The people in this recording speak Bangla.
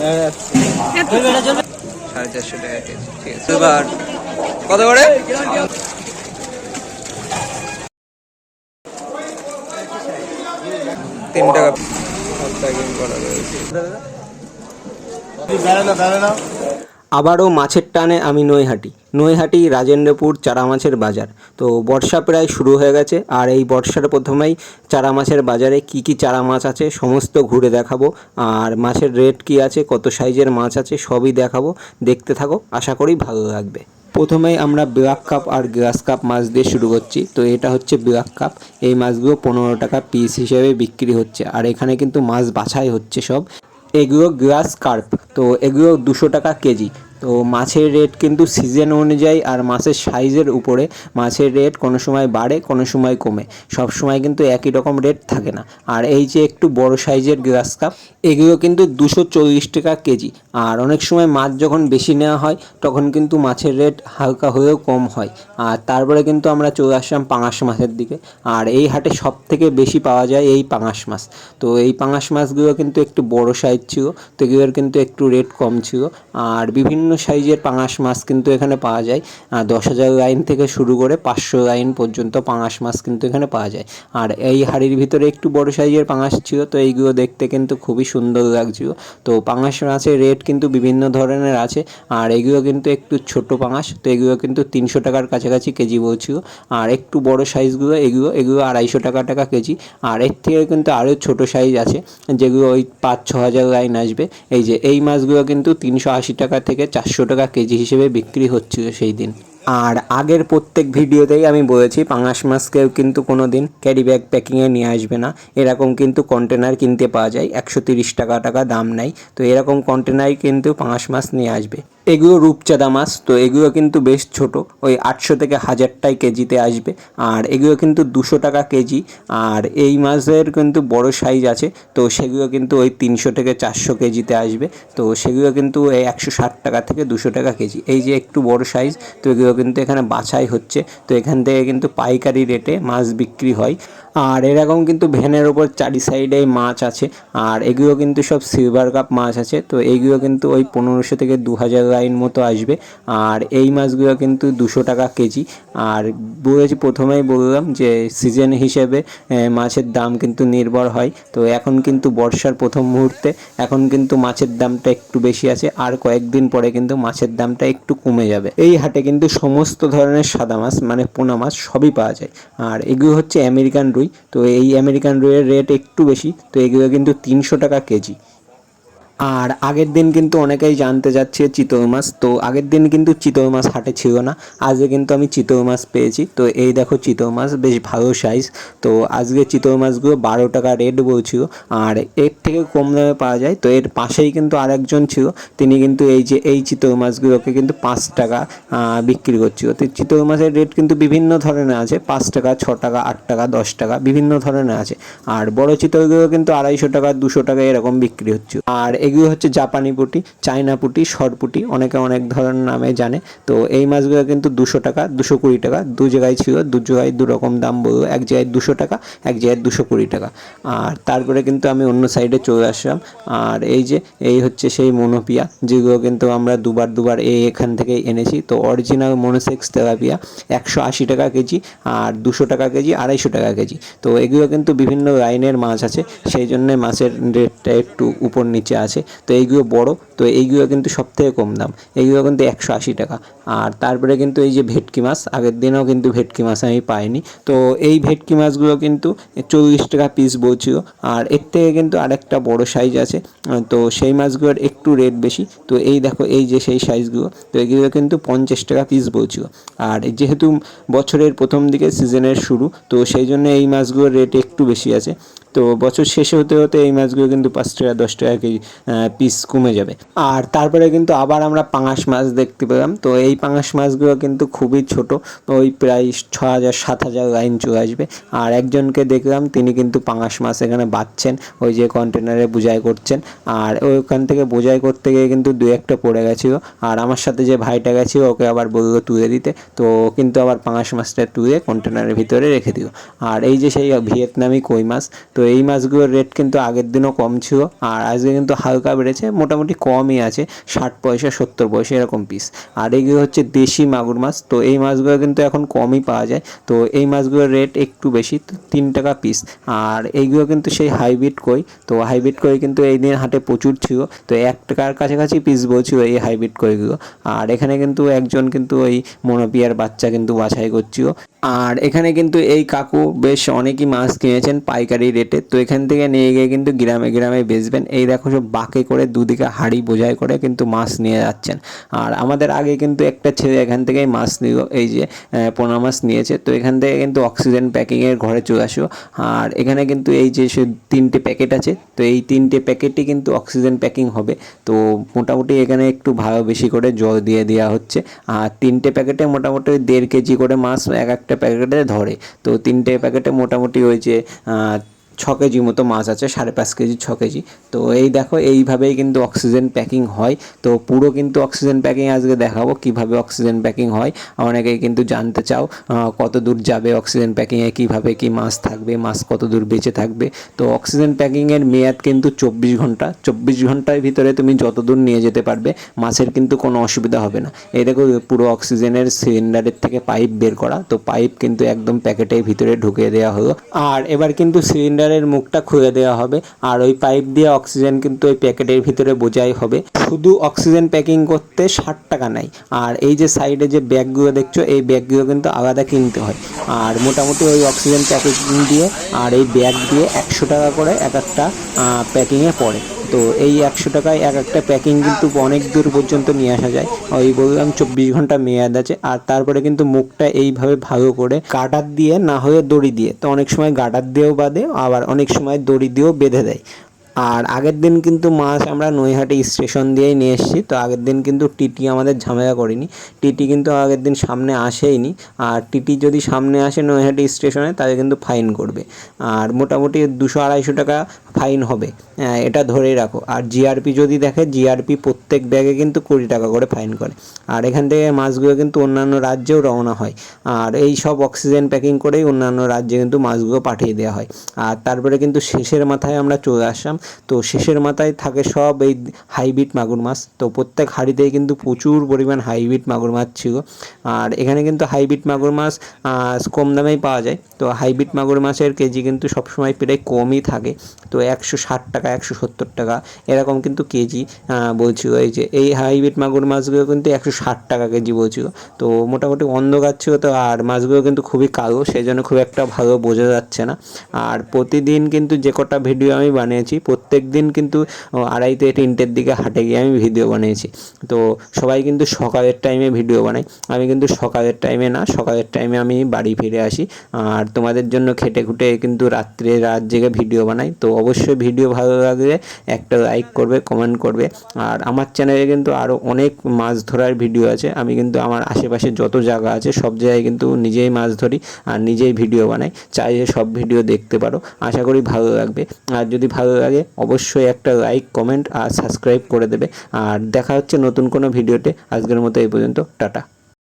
450 টাকা কেজি, ঠিক আছে। এবার কত করে? 3 টাকা প্যাকিং করা রয়েছে। আবারও মাছের টানে আমি নৈহাটি রাজেন্দ্রপুর চারা মাছের বাজার। তো বর্ষা প্রায় শুরু হয়ে গেছে, আর এই বর্ষার প্রথমেই চারা মাছের বাজারে কি কি চারা মাছ আছে সমস্ত ঘুরে দেখাবো, আর মাছের রেট কি আছে, কত সাইজের মাছ আছে সবই দেখাবো। দেখতে থাকো, আশা করি ভালো লাগবে। প্রথমেই আমরা ব্ল্যাক কাপ আর গ্রাস কাপ মাছ দিয়ে শুরু করছি। তো এটা হচ্ছে ব্ল্যাক কাপ, এই মাছগুলো 15 টাকা পিস হিসেবে বিক্রি হচ্ছে, আর এখানে কিন্তু মাছ বাছাই হচ্ছে সব। এগুলো গ্রাস কার্প, তো এগুলো 200 টাকা কেজি। তো মাছের রেট কিন্তু সিজন অনুযায়ী আর মাছের সাইজের উপরে মাছের রেট কোনো সময় বাড়ে, কোনো সময় কমে, সব সময় কিন্তু একই রকম রেট থাকে না। আর এই যে একটু বড় সাইজের গ্রাস কাপ, এগুলো কিন্তু 240 টাকা কেজি। আর অনেক সময় মাছ যখন বেশি নেওয়া হয় তখন কিন্তু মাছের রেট হালকা হলেও কম হয়। আর তারপরে কিন্তু আমরা চলে আসলাম পাঙাশ মাছের দিকে। আর এই হাটে সব থেকে বেশি পাওয়া যায় এই পাঙাশ মাছ। তো এই পাঙাশ মাছগুলো কিন্তু একটু বড় সাইজ ছিল, তো এগুলোর কিন্তু একটু রেট কম ছিল। আর বিভিন্ন সাইজের পাঙাশ মাছ কিন্তু এখানে পাওয়া যায়। 10,000 লাইন থেকে শুরু করে 500 লাইন পর্যন্ত পাঙাশ মাছ কিন্তু এখানে পাওয়া যায়। আর এই হাড়ির ভিতরে একটু বড় সাইজের পাঙাশ ছিল, তো এইগুলো দেখতে কিন্তু খুবই সুন্দর লাগছিল। তো পাঙাশ মাছের রেট কিন্তু বিভিন্ন ধরনের আছে, আর এগুলো কিন্তু একটু ছোট পাঙাশ, তো এগুলো কিন্তু 300 টাকার কাছাকাছি কেজি বলছিল। আর একটু বড় সাইজগুলো এগুলো 250 টাকা কেজি। আর এর থেকে কিন্তু আরও ছোট সাইজ আছে যেগুলো ওই 5-6 হাজার লাইন আসবে। এই যে এই মাছগুলো কিন্তু 380 টাকা থেকে 400 টাকা কেজি হিসেবে বিক্রি হচ্ছিল সেই দিন। আর আগের প্রত্যেক ভিডিওতেই আমি বলেছি পাঙাশ মাছ কেউ কিন্তু কোনো দিন ক্যারি ব্যাগ প্যাকিংয়ে নিয়ে আসবে না, এরকম কিন্তু কন্টেনার কিনতে পাওয়া যায়, 130 টাকা দাম নেয়। তো এরকম কন্টেনারই কিন্তু পাঙাশ মাছ নিয়ে আসবে। এগুলো রূপচাঁদা মাছ, তো এগুলো কিন্তু বেশ ছোট, ওই 800 থেকে 1000 কেজিতে আসবে। আর এগুলো কিন্তু 200 টাকা কেজি। আর এই মাছের কিন্তু বড় সাইজ আছে, তো সেগুলো কিন্তু ওই 300 থেকে 400 কেজিতে আসবে। তো সেগুলো কিন্তু এই 160 টাকা থেকে 200 টাকা কেজি। এই যে একটু বড় সাইজ, তো এগুলো কিন্তু এখানে বাছাই হচ্ছে। তো এখান থেকে কিন্তু পাইকারি রেটে মাছ বিক্রি হয়। আর এরকম কিন্তু ভ্যানের ওপর চারি সাইডে মাছ আছে। আর এগুলো কিন্তু সব সিলভার কাপ মাছ আছে, তো এইগুলো কিন্তু ওই 1500 থেকে 2000 লাইন মতো আসবে। আর এই মাছগুলো কিন্তু 200 টাকা কেজি। আর প্রথমেই বললাম যে সিজন হিসেবে মাছের দাম কিন্তু নির্ভর হয়। তো এখন কিন্তু বর্ষার প্রথম মুহূর্তে এখন কিন্তু মাছের দামটা একটু বেশি আছে, আর কয়েকদিন পরে কিন্তু মাছের দামটা একটু কমে যাবে। এই হাটে কিন্তু সমস্ত ধরনের সাদা মাছ মানে পোনা মাছ সবই পাওয়া যায়। আর এগুলো হচ্ছে আমেরিকান রুই, তো এই আমেরিকান রুইয়ের রেট একটু বেশি, তো এগুলো কিন্তু 300 টাকা কেজি। আর আগের দিন কিন্তু অনেকেই জানতে যাচ্ছে চিতল মাছ, তো আগের দিন কিন্তু চিতল মাছ হাটে ছিল না, আজকে কিন্তু আমি চিতল মাছ পেয়েছি। তো এই দেখো চিতল মাছ বেশ ভালো সাইজ। তো আজকে চিতল মাছগুলো 12 টাকা রেট বলছিল, আর এর থেকে কম দামে পাওয়া যায়। তো এর পাশেই কিন্তু আরেকজন ছিল, তিনি কিন্তু এই যে এই চিতল মাছগুলোকে কিন্তু 5 টাকা বিক্রি করছিল। তো চিতল মাছের রেট কিন্তু বিভিন্ন ধরনের আছে, 5 টাকা, 6 টাকা, 8 টাকা, 10 টাকা বিভিন্ন ধরনের আছে। আর বড় চিতলগুলো কিন্তু 250 টাকা, 200 টাকা এরকম বিক্রি হচ্ছে। আর এগুলো হচ্ছে জাপানি পুঁটি, চায়না পুঁটি, সরপুঁটি, অনেকে অনেক ধরনের নামে জানে। তো এই মাছগুলো কিন্তু 200 টাকা, 220 টাকা, দু জায়গায় ছিল, দু জায়গায় দু রকম দাম বলবো, এক জায়গায় 200 টাকা, এক জায়গায় 220 টাকা। আর তারপরে কিন্তু আমি অন্য সাইডে চলে আসলাম। আর এই যে এই হচ্ছে সেই মনোপিয়া, যেগুলো কিন্তু আমরা দুবার এখান থেকেই এনেছি। তো অরিজিনাল মনোসেক্স তেলাপিয়া 180 টাকা কেজি, আর 200 টাকা কেজি, 250 টাকা কেজি। তো এগুলো কিন্তু বিভিন্ন লাইনের মাছ আছে, সেই জন্য মাছের রেটটা একটু উপর নিচে আছে। তো এইগুলো বড়, তো এইগুলো কিন্তু সবথেকে কম দাম, এইগুলো কিন্তু 180 টাকা। আর তারপরে কিন্তু এই যে ভেটকি মাছ, আগের দিনেও কিন্তু ভেটকি মাছ আমি পাইনি। তো এই ভেটকি মাছগুলো কিন্তু 40 টাকা পিস বলছিল। আর এর থেকে কিন্তু আরেকটা বড় সাইজ আছে, তো সেই মাছগুলোর একটু রেট বেশি। তো এই দেখো এই যে সেই সাইজগুলো, তো এগুলো কিন্তু 50 টাকা পিস বলছিল। আর যেহেতু বছরের প্রথম দিকে সিজনের শুরু, তো সেই জন্য এই মাছগুলোর রেট একটু বেশি আছে। তো বছর শেষে হতে হতে এই মাছগুলো কিন্তু 5 টাকা 10 টাকা কেজি পিস কমে যাবে। আর তারপরে কিন্তু আবার আমরা পাঙাশ মাছ দেখতে পেলাম। তো এই পাঙাশ মাছগুলো কিন্তু খুবই ছোট, ওই প্রায় 6,000-7,000 লাইন চলে আসবে। আর একজনকে দেখলাম তিনি কিন্তু পাঙাশ মাছ এখানে বাঁধছেন, ওই যে কন্টেনারে বোঝাই করছেন। আর ওইখান থেকে বোঝাই করতে গিয়ে কিন্তু 2-1টা পড়ে গেছিলো। আর আমার সাথে যে ভাইটা গেছিলো ওকে আবার বললো তুলে দিতে, তো কিন্তু আবার পাঙাশ মাছটা তুলে কন্টেনারের ভিতরে রেখে দিও। আর এই যে সেই ভিয়েতনামি কই মাছ, তো এই মাছগুলোর রেট কিন্তু আগের দিনও কম ছিল, আর আজকে কিন্তু হালকা বেড়েছে, মোটামুটি কমই আছে, 60 পয়সা 70 পয়সা এরকম পিস। আর এইগুলো হচ্ছে দেশি মাগুর মাছ, তো এই মাছগুলো কিন্তু এখন কমই পাওয়া যায়, তো এই মাছগুলোর রেট একটু বেশি, তো 3 টাকা পিস। আর এইগুলো কিন্তু সেই হাইব্রিড কই, তো হাইব্রিড কই কিন্তু এই দিন হাটে প্রচুর ছিল, তো 1 টাকার কাছাকাছি পিস বলছিল এই হাইব্রিড কইগুলো। আর এখানে কিন্তু একজন কিন্তু ওই মনোপিয়ার বাচ্চা কিন্তু বাছাই করছিল। আর এখানে কিন্তু এই কাকু বেশ অনেকই মাছ কিনেছেন পাইকারি রেটে, তো এখান থেকে নিয়ে গিয়ে কিন্তু গ্রামে গ্রামে বেচবেন। এই দেখো সব বাঁকে করে দুদিকে হাঁড়ি বোঝাই করে কিন্তু মাছ নিয়ে যাচ্ছেন। আর আমাদের আগে কিন্তু একটা ছেলে এখান থেকেই মাছ নিল, এই যে পোনা মাছ নিয়েছে, তো এখান থেকে কিন্তু অক্সিজেন প্যাকিংয়ের ঘরে চলে আসো। আর এখানে কিন্তু এই যে 3টে প্যাকেট আছে, তো এই 3টে প্যাকেটই কিন্তু অক্সিজেন প্যাকিং হবে। তো মোটামুটি এখানে একটু ভালো বেশি করে জল দিয়ে দেওয়া হচ্ছে। আর 3টে প্যাকেটে মোটামুটি 1.5 কেজি করে মাছ একটা প্যাকেটে ধরে, তো 3টে প্যাকেটে মোটামুটি ওই যে 6 কেজি মতো মাছ আছে, 5.5 কেজি 6 কেজি। তো এই দেখো এইভাবেই কিন্তু অক্সিজেন প্যাকিং হয়। তো পুরো কিন্তু অক্সিজেন প্যাকিং আজকে দেখাবো কিভাবে অক্সিজেন প্যাকিং হয়। অনেকেই কিন্তু জানতে চাও কত দূর যাবে অক্সিজেন প্যাকিংয়ে, কীভাবে কি মাছ থাকবে, মাছ কত দূর বেঁচে থাকবে। তো অক্সিজেন প্যাকিংয়ের মেয়াদ কিন্তু 24 ঘন্টা, 24 ঘন্টার ভিতরে তুমি যত দূর নিয়ে যেতে পারবে, মাছের কিন্তু কোনো অসুবিধা হবে না। এই দেখো পুরো অক্সিজেনের সিলিন্ডারের থেকে পাইপ বের করা, তো পাইপ কিন্তু একদম প্যাকেটের ভিতরে ঢুকিয়ে দেওয়া হলো। আর এবার কিন্তু সিলিন্ডারের মুখটা খুলে দেওয়া হবে, আর ওই পাইপ দিয়ে অক্সিজেন কিন্তু ওই প্যাকেটের ভিতরে বোঝাই হবে। শুধু অক্সিজেন প্যাকিং করতে 60 টাকা নেয়। আর এই যে সাইডে যে ব্যাগগুলো দেখছো, এই ব্যাগগুলো কিন্তু আলাদা কিনতে হয়। আর মোটামুটি ওই অক্সিজেন প্যাকেজিং দিয়ে আর এই ব্যাগ দিয়ে 100 টাকা করে এক একটা প্যাকিংয়ে পড়ে। তো এই 100 টাকায় এক একটা প্যাকিং কিন্তু অনেক দূর পর্যন্ত নিয়ে আসা যায়। ওই বললাম 24 ঘন্টা মেয়াদ আছে। আর তারপরে কিন্তু মুখটা এইভাবে ভালো করে গার্ডার দিয়ে না হয়ে দড়ি দিয়ে, তো অনেক সময় গার্ডার দিয়েও বাঁধে, আবার অনেক সময় দড়ি দিয়েও বেঁধে দেয়। আর আগের দিন কিন্তু মাছ আমরা নৈহাটি স্টেশন দিয়েই নিয়ে এসেছি, তো আগের দিন কিন্তু টিটি আমাদের ঝামেলা করেনি, টিটি কিন্তু আগের দিন সামনে আসেইনি। আর টিটি যদি সামনে আসে নৈহাটি স্টেশনে তাহলে কিন্তু ফাইন করবে, আর মোটামুটি 200-250 টাকা ফাইন হবে, এটা ধরেই রাখো। আর জিআরপি যদি দেখে, জিআরপি প্রত্যেক ব্যাগে কিন্তু 20 টাকা করে ফাইন করে। আর এখান থেকে মাছগুলো কিন্তু অন্যান্য রাজ্যেও রওনা হয়, আর এই সব অক্সিজেন প্যাকিং করেই অন্যান্য রাজ্যে কিন্তু মাছগুলো পাঠিয়ে দেওয়া হয়। আর তারপরে কিন্তু শেষের মাথায় আমরা চলে আসলাম, তো শেষের মাথায় থাকে সব এই হাইব্রিড মাগুর মাছ। তো প্রত্যেক হাঁড়িতেই কিন্তু প্রচুর পরিমাণ হাইব্রিড মাগুর মাছ ছিল। আর এখানে কিন্তু হাইব্রিড মাগুর মাছ কম দামেই পাওয়া যায়, তো হাইব্রিড মাগুর মাছের কেজি কিন্তু সবসময় প্রায় কমই থাকে। তো 160 টাকা 170 টাকা এরকম কিন্তু কেজি বলছিল। এই যে এই হাইব্রিড মাগুর মাছগুলো কিন্তু 160 টাকা কেজি বলছিল। তো মোটামুটি অন্ধকার ছিল তো, আর মাছগুলো কিন্তু খুবই কালো, সেই জন্য খুব একটা ভালো বোঝা যাচ্ছে না। আর প্রতিদিন কিন্তু যে কটা ভিডিও আমি বানিয়েছি, প্রত্যেক দিন কিন্তু 2:30-3টের দিকে হাটে গিয়ে আমি ভিডিও বানিয়েছি। তো সবাই কিন্তু সকালের টাইমে ভিডিও বানাই, আমি কিন্তু সকালের টাইমে না, সকালের টাইমে আমি বাড়ি ফিরে আসি। আর তোমাদের জন্য খেটে খুঁটে কিন্তু রাত জেগে ভিডিও বানাই। তো অবশ্যই ভিডিও ভালো লাগলে একটা লাইক করবে, কমেন্ট করবে। আর আমার চ্যানেলে কিন্তু আরও অনেক মাছ ধরার ভিডিও আছে, আমি কিন্তু আমার আশেপাশে যত জায়গা আছে সব জায়গায় কিন্তু নিজেই মাছ ধরি আর নিজেই ভিডিও বানাই, চাইলে সব ভিডিও দেখতে পারো, আশা করি ভালো লাগবে। আর যদি ভালো লাগে অবশ্যই একটা লাইক, কমেন্ট আর সাবস্ক্রাইব করে দেবে। আর দেখা হচ্ছে নতুন কোনো ভিডিওতে, আজকের মতো এই পর্যন্ত, টাটা।